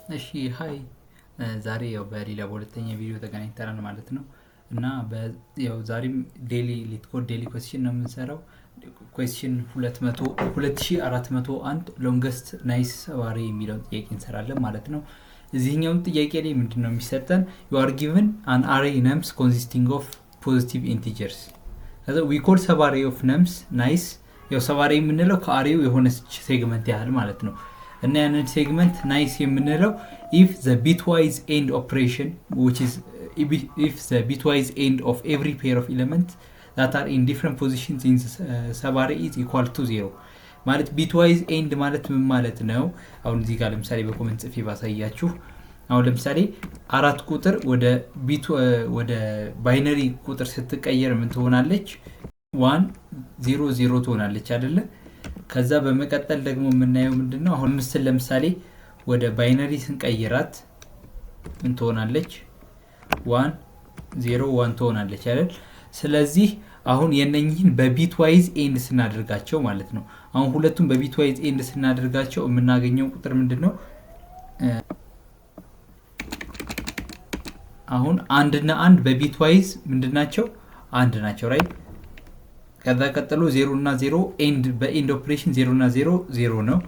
እሺ ሃይ ዛሬ ያው በሌላ በሁለተኛ ቪዲዮ ተገናኝተናል ማለት ነው። እና ያው ዛሬም ዴሊ ሊትኮድ ዴሊ ኩዌስችን ነው የምንሰራው። ኩዌስችን 2401 ሎንገስት ናይስ ሰባሪ የሚለውን ጥያቄ እንሰራለን ማለት ነው። እዚህኛውን ጥያቄ ላይ ምንድን ነው የሚሰጠን? ዩ አር ጊቨን አን አሬ ነምስ ኮንሲስቲንግ ኦፍ ፖዚቲቭ ኢንቲጀርስ ከዛ ዊ ኮል ሰባሪ ኦፍ ነምስ ናይስ። ያው ሰባሪ የምንለው ከአሬው የሆነ ሴግመንት ያህል ማለት ነው። እና ያንን ሴግመንት ናይስ የምንለው if the bitwise end operation which is if the bitwise end of every pair of elements that are in different positions in the subarray is equal to 0 ማለት bitwise end ማለት ምን ማለት ነው? አሁን እዚህ ጋር ለምሳሌ በኮሜንት ጽፌ ባሳያችሁ። አሁን ለምሳሌ አራት ቁጥር ወደ ባይነሪ ቁጥር ስትቀየር ምን ትሆናለች? 1 0 0 ትሆናለች አይደለ? ከዛ በመቀጠል ደግሞ የምናየው ምንድነው? አሁን ምስል ለምሳሌ ወደ ባይነሪ ስንቀይራት ምን ትሆናለች? 1 0 1 ትሆናለች አይደል? ስለዚህ አሁን የነኝህን በቢት ዋይዝ ኤንድ ስናደርጋቸው ማለት ነው። አሁን ሁለቱም በቢት ዋይዝ ኤንድ ስናደርጋቸው የምናገኘው ቁጥር ምንድነው? አሁን አንድ እና አንድ በቢት ዋይዝ ምንድናቸው? አንድ ናቸው ራይት። ከዛ ቀጥሎ 0 እና 0 ኤንድ በኤንድ ኦፕሬሽን 0 እና 0 0 ነው።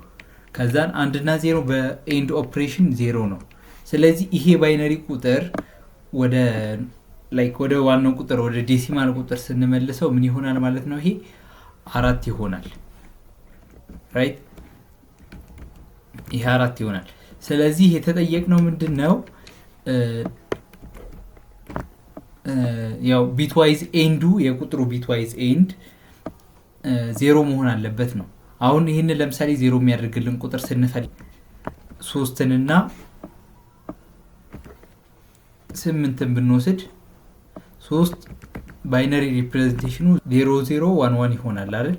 ከዛን 1 እና 0 በኤንድ ኦፕሬሽን 0 ነው። ስለዚህ ይሄ ባይነሪ ቁጥር ወደ ዋናው ቁጥር ወደ ዴሲማል ቁጥር ስንመልሰው ምን ይሆናል ማለት ነው? ይሄ 4 ይሆናል ራይት። ይሄ 4 ይሆናል። ስለዚህ የተጠየቅነው ምንድነው? ያው ቢትዋይዝ ኤንዱ የቁጥሩ ቢትዋይዝ ኤንድ 0 መሆን አለበት ነው። አሁን ይህንን ለምሳሌ 0 የሚያደርግልን ቁጥር ስንፈልግ 3 እና 8ን ብንወስድ 3 ባይነሪ ሪፕሬዘንቴሽኑ 0 0 1 1 ይሆናል አይደል?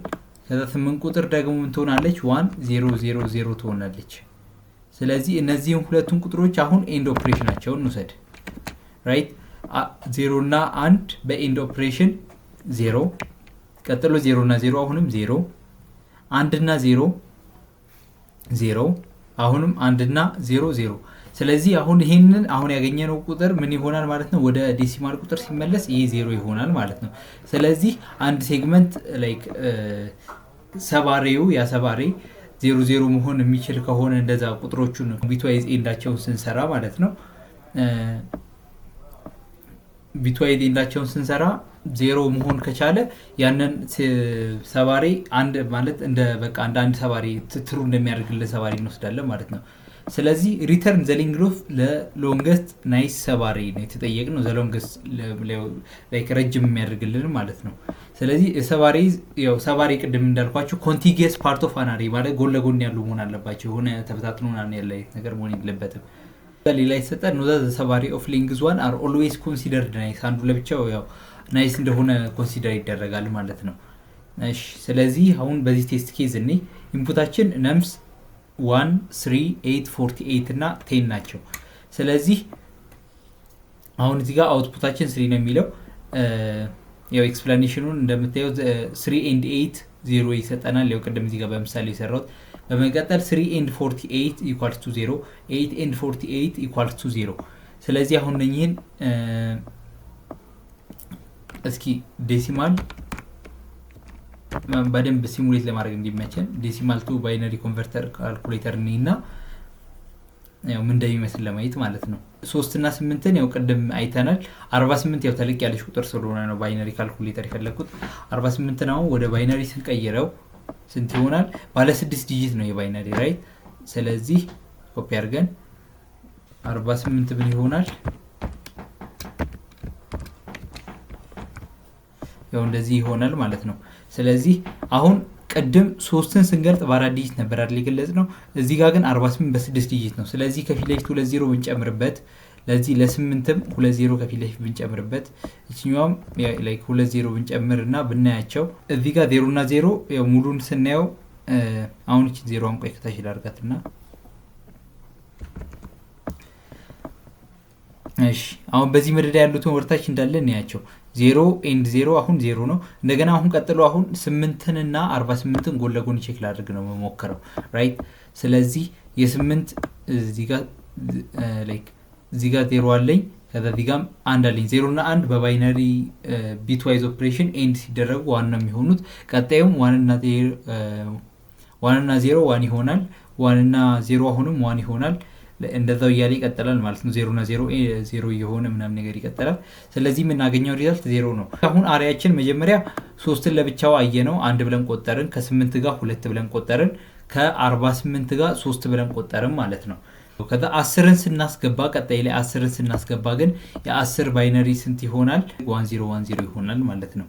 ከዛ 8 ቁጥር ደግሞ ምን ትሆናለች? 1 0 0 0 ትሆናለች። ስለዚህ እነዚህን ሁለቱን ቁጥሮች አሁን ኤንድ ኦፕሬሽናቸውን እንውሰድ ራይት። 0 እና 1 በኤንድ ኦፕሬሽን 0፣ ቀጥሎ 0 እና 0 አሁንም 0፣ 1 እና 0 0፣ አሁንም 1 እና 0 0። ስለዚህ አሁን ይሄንን አሁን ያገኘነው ቁጥር ምን ይሆናል ማለት ነው? ወደ ዴሲማል ቁጥር ሲመለስ ይሄ 0 ይሆናል ማለት ነው። ስለዚህ አንድ ሴግመንት ላይክ ሰባሬው ያ ሰባሬ 0 0 መሆን የሚችል ከሆነ እንደዛ ቁጥሮቹን ቢትዋይዝ ኤንዳቸውን ስንሰራ ማለት ነው ቢትዋይዝ ኤንዳቸውን ስንሰራ 0 መሆን ከቻለ ያንን ሰባሪ አንድ ማለት እንደ በቃ አንድ ሰባሪ ትሩ እንደሚያደርግልን ሰባሪ እንወስዳለን ማለት ነው። ስለዚህ ሪተርን ዘ ሌንግዝ ኦፍ ለሎንገስት ናይስ ሰባሪ ነው የተጠየቅነው። ዘ ሎንገስት ላይክ ረጅም የሚያደርግልን ማለት ነው። ስለዚህ ሰባሪ ቅድም እንዳልኳቸው ኮንቲጊየስ ፓርት ኦፍ አን አሬ ማለት ጎን ለጎን ያሉ መሆን አለባቸው። የሆነ ተበታትኖ ያለ ነገር መሆን የለበትም። ሌላ ይሰጣል ነው ዘ ሰባሪ ኦፍ ሌንግዝ ዋን አር ኦልዌይስ ኮንሲደርድ ናይስ። አንዱ ለብቻው ያው ናይስ እንደሆነ ኮንሲደር ይደረጋል ማለት ነው። እሺ ስለዚህ አሁን በዚህ ቴስት ኬዝ እኔ ኢንፑታችን ነምስ 1 3 8 48 እና 10 ናቸው። ስለዚህ አሁን እዚህ ጋር አውትፑታችን 3 ነው የሚለው ያው ኤክስፕላኔሽኑን እንደምታየው 3 and 8 0 ይሰጠናል። ያው ቅድም እዚህ ጋር በምሳሌ የሰራሁት። በመቀጠል 3 and 48 equals to 0 8 and 48 equals to 0። ስለዚህ አሁን እነኚህን እስኪ ዴሲማል በደንብ ሲሙሌት ለማድረግ እንዲመቸን ዴሲማል ቱ ባይነሪ ኮንቨርተር ካልኩሌተር እና ያው ምን እንደሚመስል ለማየት ማለት ነው። 3 እና 8ን ያው ቅድም አይተናል። 48 ያው ተለቅ ያለች ቁጥር ስለሆነ ነው ባይነሪ ካልኩሌተር የፈለኩት። 48 ነው ወደ ባይነሪ ስንቀይረው ስንት ይሆናል? ባለ 6 ዲጂት ነው የባይነሪ ራይት። ስለዚህ ኮፒ አድርገን 48 ምን ይሆናል? ያው እንደዚህ ይሆናል ማለት ነው። ስለዚህ አሁን ቅድም 3ን ስንገልጽ በ4 ዲጂት ነበር አይደል የገለጽነው። እዚህ ጋር ግን 48 በ6 ዲጂት ነው። ስለዚህ ከፊት ለፊት 2 0 ብንጨምርበት ለዚህ ለ8ም 2 0 ከፊት ለፊት ብንጨምርበት እቺኛውም ላይክ 2 0 ብንጨምርና ብናያቸው እዚህ ጋር 0 እና 0 ያው ሙሉን ስናየው አሁን እቺ 0 አንቆይ ከታች ላድርጋትና እሺ አሁን በዚህ መደዳ ያሉትን ወርታች እንዳለ እንያቸው 0 and 0 አሁን 0 ነው። እንደገና አሁን ቀጥሎ አሁን 8ን እና 48ን ጎን ለጎን ቼክ ላድርግ ነው መሞከረው ራይት። ስለዚህ የ8 እዚህ ጋር ላይክ እዚህ ጋር 0 አለኝ ከዛ እዚህ ጋር 1 አለኝ 0 እና 1 በባይነሪ ቢት ዋይዝ ኦፕሬሽን ኤንድ ሲደረጉ 1 ነው የሚሆኑት። ቀጣዩም 1 እና 0 1 ይሆናል 1 እና 0 አሁንም 1 ይሆናል። እንደዛው እያለ ይቀጥላል ማለት ነው። 0 እና 0 እየሆነ ምናምን ነገር ይቀጥላል። ስለዚህ የምናገኘው ሪዛልት 0 ነው። አሁን አሪያችን መጀመሪያ 3ን ለብቻው አየነው 1 ብለን ቆጠርን፣ ከ8 ጋር 2 ብለን ቆጠርን፣ ከ48 ጋር 3 ብለን ቆጠርን ማለት ነው። ከዛ 10ን ስናስገባ ቀጣይ ላይ 10ን ስናስገባ ግን የ10 ባይነሪ ስንት ይሆናል? 1010 ይሆናል ማለት ነው።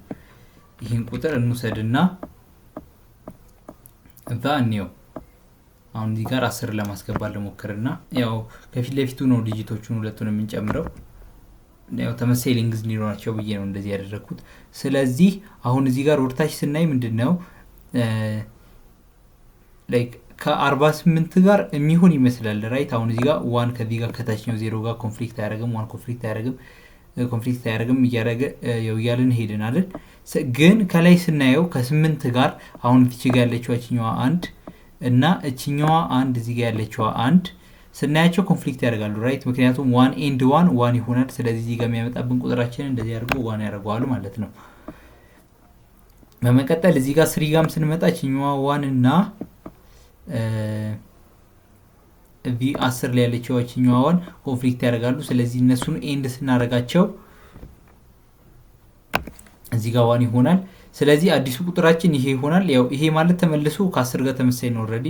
ይህን ቁጥር እንውሰድና እዛ እንየው። አሁን እዚህ ጋር 10 ለማስገባት ልሞክርና ያው ከፊት ለፊቱ ነው ዲጂቶቹን ሁለቱን የምንጨምረው ያው ተመሳሳይ ሊንግዝ እንዲኖራቸው ብዬ ነው እንደዚህ ያደረኩት። ስለዚህ አሁን እዚህ ጋር ወርታች ስናይ ምንድነው ላይክ ከ48 ጋር የሚሆን ይመስላል ራይት። አሁን እዚህ ጋር 1 ከዚህ ጋር ከታችኛው 0 ጋር ኮንፍሊክት አያደርግም፣ 1 ኮንፍሊክት አያደርግም እያደረገ ያው እያልን ሄድን አይደል። ግን ከላይ ስናየው ከ8 ጋር አሁን እዚህ ጋር ያለችው እችኛዋ 1 እና እችኛዋ 1 እዚህ ጋር ያለችው 1 ስናያቸው ኮንፍሊክት ያደርጋሉ ራይት። ምክንያቱም 1 ኤንድ 1 1 ይሆናል። ስለዚህ እዚህ ጋር የሚያመጣብን ቁጥራችንን እንደዚህ አድርጎ 1 ያደርገዋል ማለት ነው። በመቀጠል እዚህ ጋር 3 ጋርም ስንመጣ እችኛዋ 1 እና እዚህ 10 ላይ ያለችው እችኛዋ 1 ኮንፍሊክት ያደርጋሉ። ስለዚህ እነሱን ኤንድ ስናደርጋቸው እዚህ ጋር 1 ይሆናል። ስለዚህ አዲሱ ቁጥራችን ይሄ ይሆናል። ያው ይሄ ማለት ተመልሶ ከ10 ጋር ተመሳሳይ ነው ኦልሬዲ።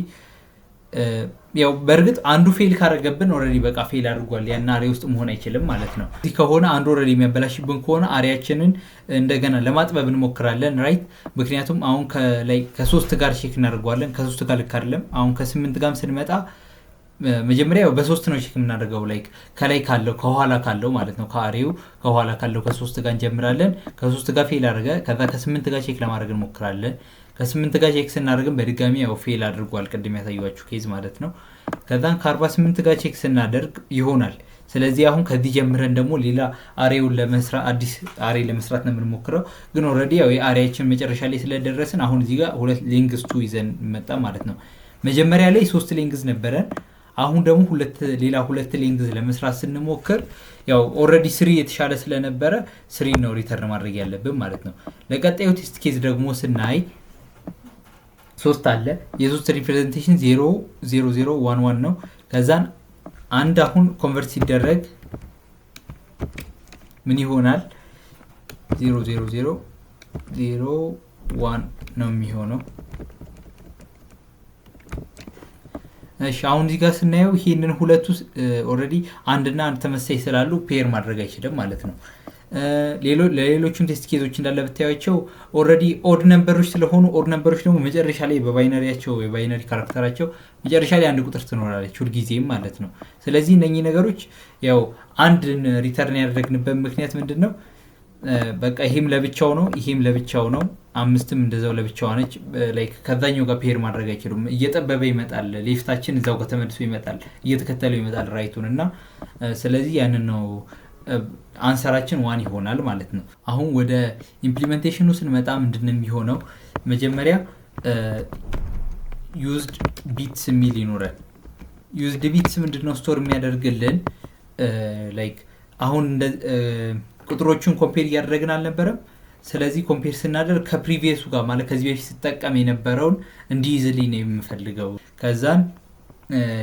ያው በእርግጥ አንዱ ፌል ካደረገብን ኦልሬዲ በቃ ፌል አድርጓል፣ ያን አሬ ውስጥ መሆን አይችልም ማለት ነው። እዚህ ከሆነ አንዱ ኦልሬዲ የሚያበላሽብን ከሆነ አሬያችንን እንደገና ለማጥበብ እንሞክራለን ራይት። ምክንያቱም አሁን ከ3 ጋር ቼክ እናደርገዋለን። ከ3 ጋር ልክ አይደለም። አሁን ከ8 ጋርም ስንመጣ መጀመሪያ በ3 ነው ቼክ የምናደርገው ላይክ ከላይ ካለው ከኋላ ካለው ማለት ነው። ከአሬው ከኋላ ካለው ከ3 ጋር እንጀምራለን። ከ3 ጋር ፌል አደረገ። ከዛ ከ8 ጋር ቼክ ለማድረግ እንሞክራለን። ከ8 ጋር ቼክ ስናደርግም በድጋሚ ያው ፌል አድርጓል ቅድም ያሳየኋችሁ ኬዝ ማለት ነው። ከዛን ከ48 ጋር ቼክ ስናደርግ ይሆናል። ስለዚህ አሁን ከዚህ ጀምረን ደግሞ ሌላ አሬውን ለመስራት አዲስ አሬ ለመስራት ነው የምንሞክረው። ግን ኦልሬዲ ያው የአሬያችን መጨረሻ ላይ ስለደረስን አሁን እዚህ ጋር 2 ሊንግዝ 2 ይዘን መጣ ማለት ነው። መጀመሪያ ላይ 3 ሊንግዝ ነበረን። አሁን ደግሞ ሌላ 2 ሊንግዝ ለመስራት ስንሞክር ያው ኦልሬዲ 3 የተሻለ ስለነበረ 3 ነው ሪተርን ማድረግ ያለብን ማለት ነው። ለቀጣዩ ቴስት ኬዝ ደግሞ ስናይ 3 አለ። የ3 ሪፕሬዘንቴሽን 0 0 0 1 1 ነው። ከዛን አንድ አሁን ኮንቨርት ሲደረግ ምን ይሆናል? 0 0 0 0 1 ነው የሚሆነው። እሺ አሁን እዚህ ጋር ስናየው ይሄንን ሁለቱ ኦልሬዲ አንድ እና አንድ ተመሳሳይ ስላሉ ፔር ማድረግ አይችልም ማለት ነው። ለሌሎቹም ቴስት ኬዞች እንዳለ ብታያቸው ኦልሬዲ ኦድ ነምበሮች ስለሆኑ ኦድ ነምበሮች ደግሞ መጨረሻ ላይ በባይነሪያቸው የባይነሪ ካራክተራቸው መጨረሻ ላይ አንድ ቁጥር ትኖራለች ሁልጊዜም ማለት ነው። ስለዚህ እነኚህ ነገሮች ያው አንድን ሪተርን ያደረግንበት ምክንያት ምንድን ነው? በቃ ይሄም ለብቻው ነው፣ ይሄም ለብቻው ነው፣ 5ም እንደዛው ለብቻው ነች። ላይክ ከዛኛው ጋር ፔር ማድረግ አይችሉም። እየጠበበ ይመጣል፣ ሌፍታችን እዛው ጋር ተመልሶ ይመጣል፣ እየተከተለው ይመጣል ራይቱን እና ስለዚህ ያንን ነው አንሰራችን 1 ይሆናል ማለት ነው። አሁን ወደ ኢምፕሊሜንቴሽኑ ስንመጣ ምንድነው የሚሆነው? መጀመሪያ ዩዝድ ቢትስ የሚል ይኖራል። ዩዝድ ቢትስ ምንድነው ስቶር የሚያደርግልን ላይክ አሁን ቁጥሮቹን ኮምፔር እያደረግን አልነበረም። ስለዚህ ኮምፔር ስናደርግ ከፕሪቪየሱ ጋር ማለት ከዚህ በፊት ስጠቀም የነበረውን እንዲይዝልኝ ነው የምፈልገው። ከዛን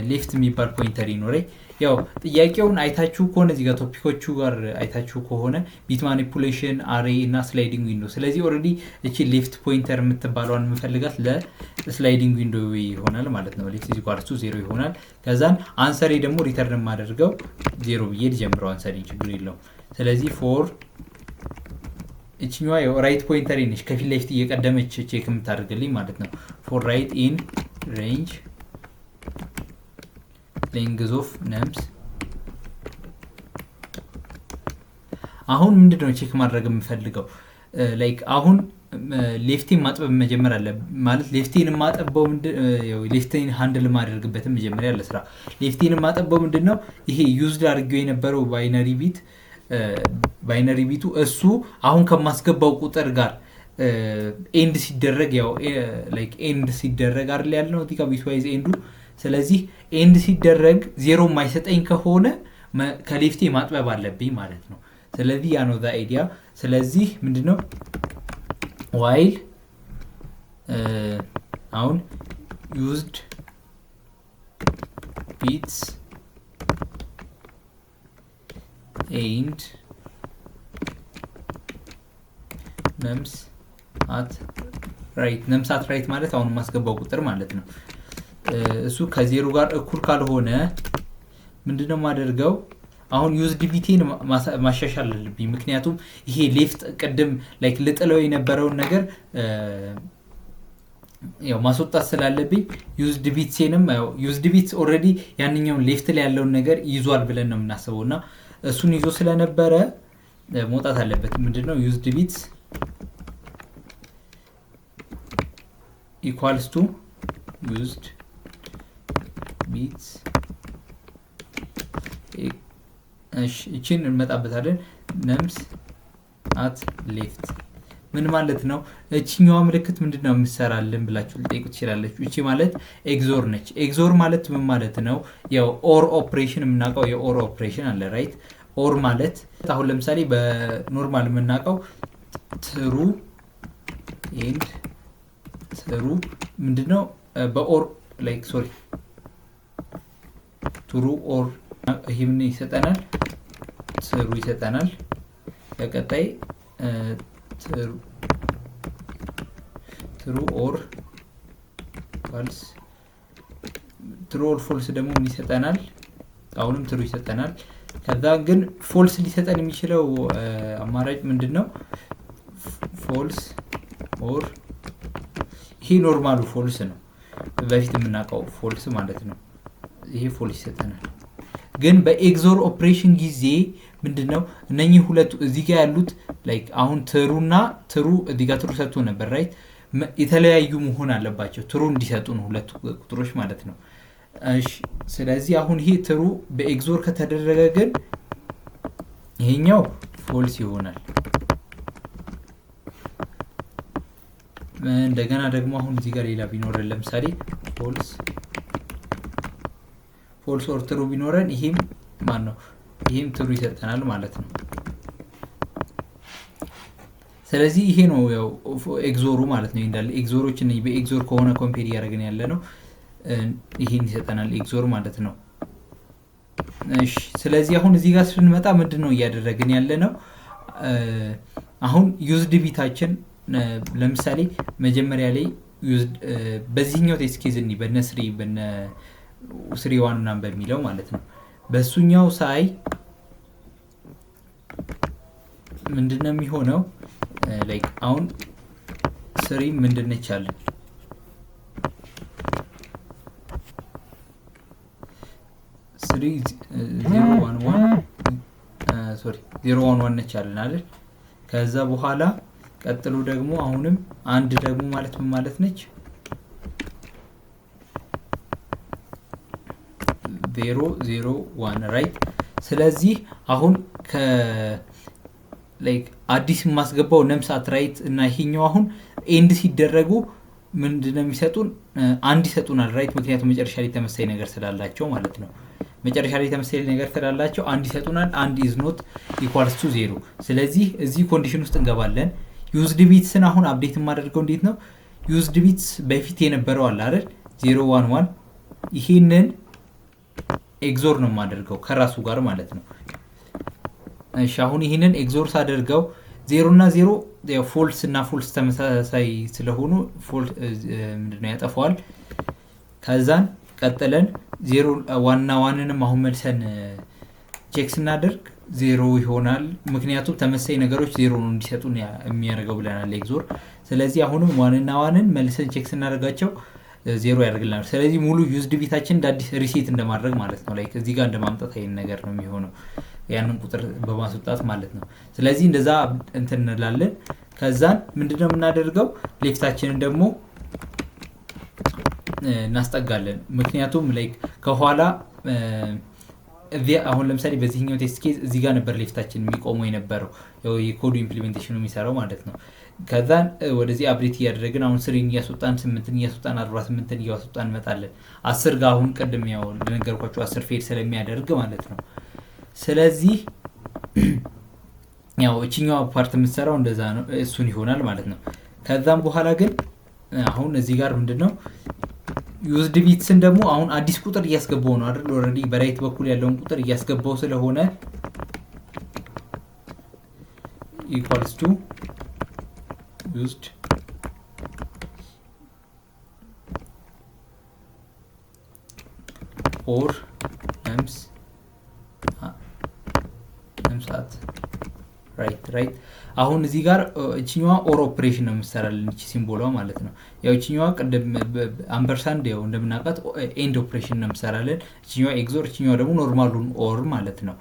ሌፍት የሚባል ፖይንተር ይኖረኝ። ያው ጥያቄውን አይታችሁ ከሆነ እዚህ ጋር ቶፒኮቹ ጋር አይታችሁ ከሆነ ቢት ማኒፑሌሽን፣ አሬ እና ስላይዲንግ ዊንዶ። ስለዚህ ኦልሬዲ እቺ ሌፍት ፖይንተር የምትባለዋን የምፈልጋት ለስላይዲንግ ዊንዶ ይሆናል ማለት ነው። ሌፍት ኢኳልስ ቱ 0 ይሆናል። ከዛን አንሰሪ ደግሞ ሪተርን የማደርገው 0 ብዬ ልጀምረው። አንሰሪ ችግር የለውም። ስለዚህ ፎር እችኛዋ ራይት ፖይንተር ነች ከፊት ለፊት እየቀደመች ቼክ የምታደርግልኝ ማለት ነው። ፎር ራይት ኢን ሬንጅ ሌንግዝ ኦፍ ነምስ። አሁን ምንድነው ቼክ ማድረግ የምፈልገው? ላይክ አሁን ሌፍቴን ማጥበብ መጀመር አለ ማለት ሌፍቴን ማጠበው ሌፍቴን ሃንድል ማድረግበትም መጀመሪያ አለ ስራ። ሌፍቴን ማጠበው ምንድነው ይሄ ዩዝድ አድርጌው የነበረው ባይነሪ ቢቱ እሱ አሁን ከማስገባው ቁጥር ጋር ኤንድ ሲደረግ ያው ላይክ ኤንድ ሲደረግ አይደል ያለው እዚህ ጋር ቢትዋይዝ ኤንዱ ስለዚህ ኤንድ ሲደረግ 0 የማይሰጠኝ ከሆነ ከሌፍቴ ማጥበብ አለብኝ ማለት ነው። ስለዚህ ያ ነው አይዲያ። ስለዚህ ምንድነው ዋይል አሁን used bits and nums at right ማለት አሁን ማስገባው ቁጥር ማለት ነው። እሱ ከዜሮ ጋር እኩል ካልሆነ ምንድነው ማደርገው አሁን ዩዝድ ቢቴን ማሻሻል አለብኝ። ምክንያቱም ይሄ ሌፍት ቅድም ላይክ ልጥለው የነበረውን ነገር ያው ማስወጣት ስላለብኝ ዩዝድ ቢትሴንም ያው ዩዝድ ቢትስ ኦልሬዲ ያንኛውን ሌፍት ላይ ያለውን ነገር ይዟል ብለን ነው የምናስበውና እሱን ይዞ ስለነበረ መውጣት አለበት። ምንድነው ዩዝድ ቢትስ equals to used bits እቺን እንመጣበታለን nums at left ምን ማለት ነው? እቺኛዋ ምልክት ምንድነው የምትሰራልን ብላችሁ ልጠይቁ ትችላላችሁ። እቺ ማለት ኤግዞር ነች። ኤግዞር ማለት ምን ማለት ነው? ያው ኦር ኦፕሬሽን የምናውቀው የኦር ኦፕሬሽን አለ ራይት። ኦር ማለት አሁን ለምሳሌ በኖርማል የምናውቀው ትሩ ኤንድ ትሩ ምንድነው በኦር ላይክ ሶሪ ትሩ ኦር ይሄ ምን ይሰጠናል? ትሩ ይሰጠናል። በቀጣይ ትሩ ኦር ፋልስ ትሩ ኦር ፎልስ ደግሞ ምን ይሰጠናል? አሁንም ትሩ ይሰጠናል። ከዛ ግን ፎልስ ሊሰጠን የሚችለው አማራጭ ምንድነው? ፎልስ ኦር ይሄ ኖርማሉ ፎልስ ነው፣ በፊት የምናውቀው ፎልስ ማለት ነው። ይሄ ፎልስ ይሰጠናል። ግን በኤግዞር ኦፕሬሽን ጊዜ ምንድነው እነኚህ ሁለቱ እዚህ ጋር ያሉት ላይክ አሁን ትሩና ትሩ እዚህ ጋር ትሩ ሰጥቶ ነበር ራይት። የተለያዩ መሆን አለባቸው ትሩ እንዲሰጡን ሁለቱ ቁጥሮች ማለት ነው። እሺ ስለዚህ አሁን ይሄ ትሩ በኤግዞር ከተደረገ ግን ይሄኛው ፎልስ ይሆናል። እንደገና ደግሞ አሁን እዚህ ጋር ሌላ ቢኖረን ለምሳሌ ፎልስ ኦር ትሩ ቢኖረን ይሄም ማን ነው ይሄም ትሩ ይሰጠናል ማለት ነው። ስለዚህ ይሄ ነው ያው ኤግዞሩ ማለት ነው። እንዳለ ኤግዞሮች ነኝ በኤግዞር ከሆነ ኮምፔር ያደርገን ያለ ነው ይሄን ይሰጠናል ኤግዞር ማለት ነው። እሺ ስለዚህ አሁን እዚህ ጋር ስንመጣ ምንድነው እያደረግን ያለ ነው? አሁን ዩዝድ ቢታችን ለምሳሌ መጀመሪያ ላይ ዩዝድ በዚህኛው ቴስት ኬዝ እንዲ በነስሪ ስሪ ዋን ምናምን በሚለው ማለት ነው። በሱኛው ሳይ ምንድነው የሚሆነው? ላይክ አሁን ስሪ ምንድነው ይቻለ 011 ነቻለን አይደል? ከዛ በኋላ ቀጥሎ ደግሞ አሁንም አንድ ደግሞ ማለት ምን ማለት ነች? 001 ራይት። ስለዚህ አሁን ላይክ አዲስ ማስገባው ነምሳት ራይት እና ይሄኛው አሁን ኤንድ ሲደረጉ ምንድነው የሚሰጡን? አንድ ይሰጡናል ራይት። ምክንያቱም መጨረሻ ላይ ተመሳሳይ ነገር ስላላቸው ማለት ነው። መጨረሻ ላይ ተመሳሳይ ነገር ስላላቸው አንድ ይሰጡናል። አንድ is not equals to 0። ስለዚህ እዚህ ኮንዲሽን ውስጥ እንገባለን። ዩዝድ ቢትስን አሁን አፕዴት የማደርገው እንዴት ነው? ዩዝድ ቢትስ በፊት የነበረው አለ አይደል 011 ይሄንን ኤግዞር ነው የማደርገው ከራሱ ጋር ማለት ነው። እሺ አሁን ይሄንን ኤግዞር ሳደርገው 0 እና 0 ያው ፎልስ እና ፎልስ ተመሳሳይ ስለሆኑ ምንድነው ያጠፋዋል። ከዛን ቀጥለን 0 ዋና ዋንንም አሁን መልሰን ቼክ ስናደርግ 0 ይሆናል። ምክንያቱም ተመሳሳይ ነገሮች 0 ነው እንዲሰጡን የሚያደርገው ብለናል ኤግዞር። ስለዚህ አሁንም ዋንና ዋንን መልሰን ቼክ ስናደርጋቸው 0 ያደርግልናል። ስለዚህ ሙሉ ዩዝድ ቢታችን እንዳዲስ ሪሴት እንደማድረግ ማለት ነው። ላይክ እዚህ ጋር እንደማምጣት አይን ነገር ነው የሚሆነው ያንን ቁጥር በማስወጣት ማለት ነው። ስለዚህ እንደዛ እንትን እንላለን። ከዛን ምንድነው የምናደርገው? ሌፍታችንን ደግሞ እናስጠጋለን። ምክንያቱም ላይክ ከኋላ አሁን ለምሳሌ በዚህኛው ቴስት ኬዝ እዚህ ጋር ነበር ሌፍታችን የሚቆመው የነበረው ያው የኮዱ ኢምፕሊሜንቴሽኑ የሚሰራው ማለት ነው። ከዛን ወደዚህ አብዴት እያደረግን አሁን 3ን እያስወጣን 8ን እያስወጣን 48ን እያስወጣን እንመጣለን። 10 ጋር አሁን ቅድም ያው ለነገርኳችሁ 10 ፌድ ስለሚያደርግ ማለት ነው። ስለዚህ ያው እቺኛው ፓርት የምትሰራው እንደዛ ነው እሱን ይሆናል ማለት ነው። ከዛም በኋላ ግን አሁን እዚህ ጋር ምንድነው ዩዝድ ቢትስን ደግሞ አሁን አዲስ ቁጥር እያስገባው ነው አይደል? ኦልሬዲ በራይት በኩል ያለውን ቁጥር እያስገባው ስለሆነ ኢኳልስ ቱ ዩዝድ ኦር ነምስ አት ራይት አሁን እዚህ ጋር እቺኛዋ ኦር ኦፕሬሽን ነው የምትሰራልን እቺ ሲምቦሏ ማለት ነው። ያው እቺኛዋ ቅድም አምፐርሳንድ ያው እንደምናውቃት ኤንድ ኦፕሬሽን ነው የምትሰራልን። እቺኛዋ ኤግዞር እቺኛዋ ደግሞ ኖርማሉን ኦር ማለት ነው።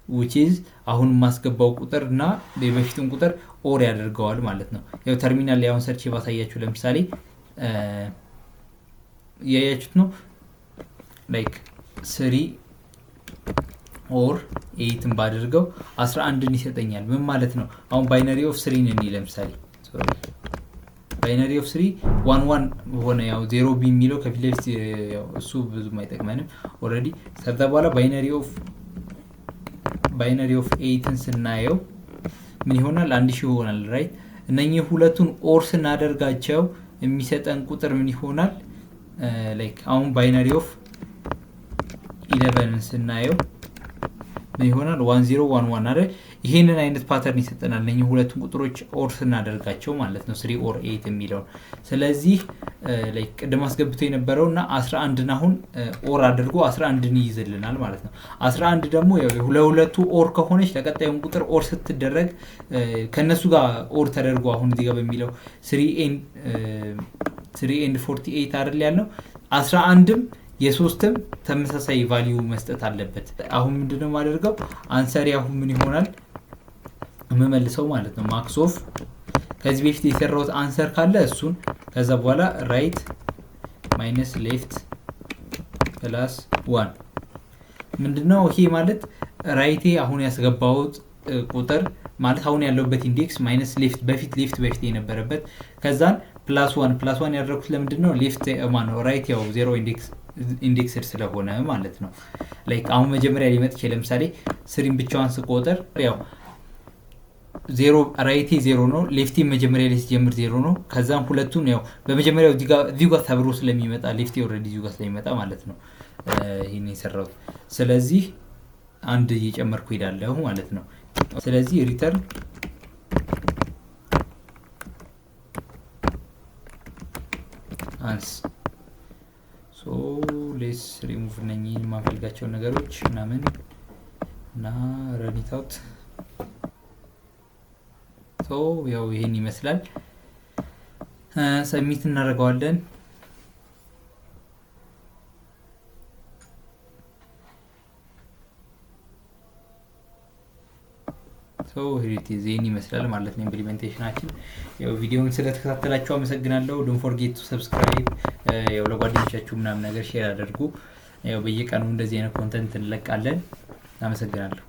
which is አሁን ማስገባው ቁጥር እና በፊቱን ቁጥር ኦር ያደርገዋል ማለት ነው። ያው ተርሚናል ላይ አሁን ሰርች ባሳያችሁ ለምሳሌ ያያችሁት ነው ላይክ 3 ኦር 8ን ባደርገው 11ን ይሰጠኛል። ምን ማለት ነው? አሁን ባይነሪ ኦፍ 3 ነኝ ለምሳሌ ባይነሪ ኦፍ 3 1 1 ሆነ ያው 0 ቢ የሚለው ከፊት ለፊት ያው እሱ ብዙም አይጠቅመንም ኦሬዲ። ከዛ በኋላ ባይነሪ ኦፍ 8ን ስናየው ምን ይሆናል? 1000 ይሆናል ራይት። እነኚህ ሁለቱን ኦር ስናደርጋቸው የሚሰጠን ቁጥር ምን ይሆናል? ላይክ አሁን ባይነሪ ኦፍ 11ን ስናየው ምን ይሆናል? 1011 አይደል? ይሄንን አይነት ፓተርን ይሰጠናል እነኚህ ሁለቱን ቁጥሮች ኦር ስናደርጋቸው ማለት ነው 3 ኦር 8 የሚለው። ስለዚህ ላይክ ቅድም አስገብቶ የነበረውና 11ን አሁን ኦር አድርጎ 11ን ይይዝልናል ማለት ነው። 11 ደግሞ ያው ለሁለቱ ኦር ከሆነች ለቀጣዩን ቁጥር ኦር ስትደረግ ከነሱ ጋር ኦር ተደርጎ አሁን እዚህ ጋር በሚለው 3 ኤንድ 48 አይደል ያለው 11ም የሶስትም ተመሳሳይ ቫልዩ መስጠት አለበት። አሁን ምንድነው ማደርገው አንሰሪ አሁን ምን ይሆናል መመልሰው ማለት ነው ማክስ ኦፍ ከዚህ በፊት የሰራሁት አንሰር ካለ እሱን ከዛ በኋላ ራይት ማይነስ ሌፍት ፕላስ 1 ምንድነው ይሄ ማለት ራይቴ አሁን ያስገባሁት ቁጥር ማለት አሁን ያለውበት ኢንዴክስ ማይነስ ሌፍት በፊት የነበረበት ከዛን ፕላስ 1 ያደረኩት ለምንድነው ሌፍት ማነው ራይት ያው 0 ኢንዴክስድ ስለሆነ ማለት ነው። ላይክ አሁን መጀመሪያ ሊመጥ ይችላል ለምሳሌ 3 ብቻዋን ስቆጥር ያው 0 ራይቴ 0 ነው ሌፍቲ መጀመሪያ ላይ ሲጀምር 0 ነው። ከዛም ሁለቱን ያው በመጀመሪያው እዚህ ጋር ተብሮ ስለሚመጣ ሌፍቲ ኦሬዲ እዚህ ጋር ስለሚመጣ ማለት ነው ይሄን የሰራው። ስለዚህ አንድ እየጨመርኩ ሄዳለሁ ማለት ነው። ስለዚህ ሪተርን አንስ ሶ ሌስ ሪሙቭ ነኝ ማፈልጋቸው ነገሮች ምናምን እና ረን ኢት አውት። ሶ ያው ይሄን ይመስላል። ሰብሚት እናደርገዋለን። ሶ ይሄን ይመስላል ማለት ነው ኢምፕሊሜንቴሽናችን። ያው ቪዲዮውን ስለተከታተላችሁ አመሰግናለሁ። ዶንት ፎርጌት ቱ ሰብስክራይብ። ያው ለጓደኞቻችሁ ምናምን ነገር ሼር አድርጉ። ያው በየቀኑ እንደዚህ አይነት ኮንተንት እንለቃለን። አመሰግናለሁ።